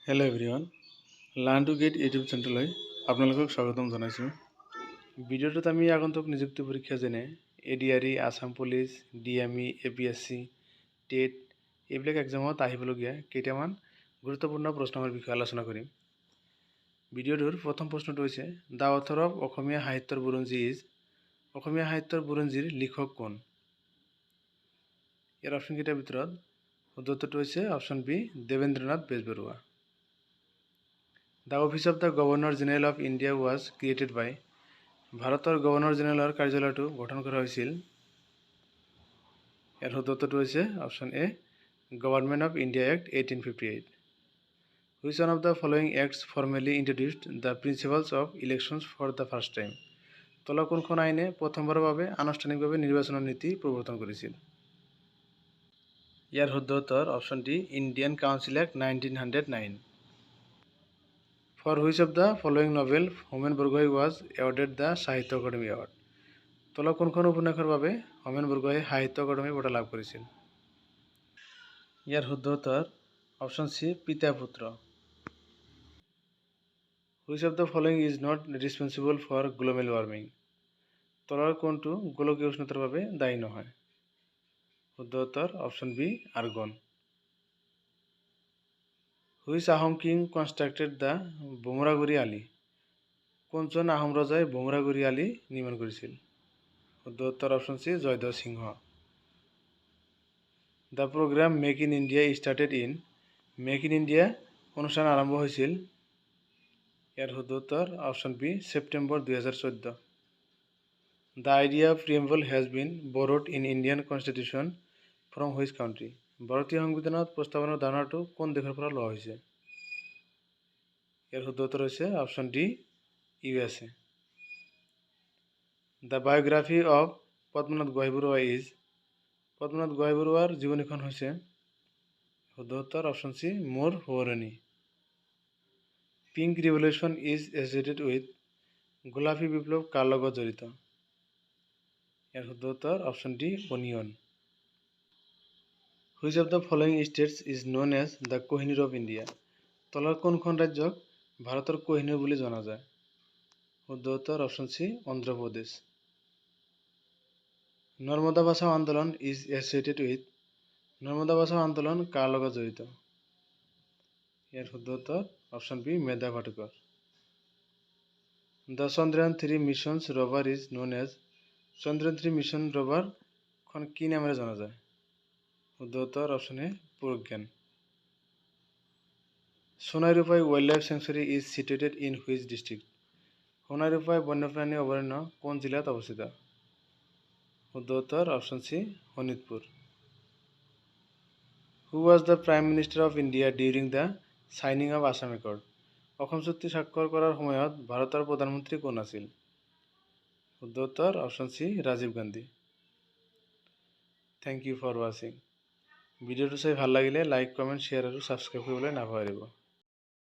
Hello' everyone, learn to get YouTube চেনেললৈ আপোনালোকক স্বাগতম জনাইছোঁ। ভিডিঅ'টোত আমি আগন্তুক নিযুক্তি পৰীক্ষা যেনে ADRE, Assam police, DME, APSC, TET এইবিলাক এক্সামত আহিবলগীয়া কেইটামান গুৰুত্বপূৰ্ণ প্ৰশ্নৰ বিষয়ে আলোচনা কৰিম। ভিডিঅ'টোৰ প্ৰথম প্ৰশ্নটো হৈছে দ্য অথৰ অফ অসমীয়া সাহিত্যৰ বুৰঞ্জী ইজ। অসমীয়া সাহিত্যৰ বুৰঞ্জীৰ লিখক কোন? ইয়াৰ অপশ্যনকেইটাৰ ভিতৰত শুদ্ধ উত্তৰটো হৈছে option B, Debendranath Bezbaruah. The Office of the Governor General of India was created by. ভাৰতৰ গভৰ্ণৰ জেনেৰেলৰ কাৰ্যালয়টো গঠন কৰা হৈছিল। ইয়াৰ শুদ্ধ উত্তৰটো হৈছে option A, government of India act 1858। Which one of the following acts formally introduced the principles of elections for the first time? তলৰ কোনখন আইনে প্ৰথমবাৰৰ বাবে আনুষ্ঠানিকভাৱে নিৰ্বাচনৰ নীতি প্ৰৱৰ্তন কৰিছিল? ইয়াৰ শুদ্ধ উত্তৰ option D, Indian council act 1909। For which of the following novel Homen Borgohain was awarded the সাহিত্য একাডেমী এৱাৰ্ড? তলৰ কোনখন উপন্যাসৰ বাবে হোমেন বৰগোহাঁই সাহিত্য একাডেমী বঁটা লাভ কৰিছিল? ইয়াৰ শুদ্ধ উত্তৰ অপশ্যন সি, পিতা পুত্ৰ। Which of the following is not responsible for global warming? তলৰ কোনটো গোলকীয় উষ্ণতাৰ বাবে দায়ী নহয়? শুদ্ধ উত্তৰ option B, argon. Which Ahom king constructed the Bomraguri Ali? কোনজন আহোম ৰজাই বোমৰাগুৰি আলি নিৰ্মাণ কৰিছিল? শুদ্ধ উত্তৰ option C, Jaydhwaj Singha. The program make in India started in. Make in India অনুষ্ঠান আৰম্ভ হৈছিল। ইয়াৰ শুদ্ধ উত্তৰ option B, September 2014। The idea of preamble has been borrowed in Indian constitution from which country? ভাৰতীয় সংবিধানত প্ৰস্তাৱনাৰ ধাৰণাটো কোন দেশৰ পৰা লোৱা হৈছে? ইয়াৰ শুদ্ধ উত্তৰ হৈছে option D, USA। The biography of Padmanath Gohain Barua is. Padmanath Gohain বৰুৱাৰ জীৱনীখন হৈছে? শুদ্ধ উত্তৰ option C, Mor Sowaroni. Pink revolution is associated with. গোলাপী বিপ্লৱ কাৰ লগত জড়িত? ইয়াৰ শুদ্ধ উত্তৰ option D, onion. Which of the following states is known as the Kohinoor of India? তলৰ কোনখন ৰাজ্যক ভাৰতৰ কোহিনুৰ বুলি জনা যায়? শুদ্ধ উত্তৰ অপশ্যন সি, অন্ধ্ৰপ্ৰদেশ। নৰ্মদা বাচাও আন্দোলন ইজ এছ'চিয়েটেড উইথ। নৰ্মদা বাচাও আন্দোলন কাৰ লগত জড়িত? ইয়াৰ শুদ্ধ উত্তৰ option B, Medha Patkar. The Chandrayaan three mission's rover is known as. Chandrayaan three mission ৰভাৰখন কি নামেৰে জনা যায়? শুদ্ধ উত্তৰ option A, Pragyan. Sonai Rupai wildlife sanctuary is situated in which district? Sonai Rupai বন্যপ্ৰাণী অভয়াৰণ্য কোন জিলাত অৱস্থিত? শুদ্ধ উত্তৰ option C, Sonitpur. Who was the prime minister of India during the signing of Assam accord? Assam চুক্তি স্বাক্ষৰ কৰাৰ সময়ত ভাৰতৰ প্ৰধানমন্ত্ৰী কোন আছিল? শুদ্ধ উত্তৰ option C, Rajiv Gandhi. Thank you for ৱাচিং। ভিডিঅ'টো চাই ভাল লাগিলে লাইক, কমেণ্ট, শ্বেয়াৰ আৰু ছাবস্ক্ৰাইব কৰিবলৈ নাপাহৰিব।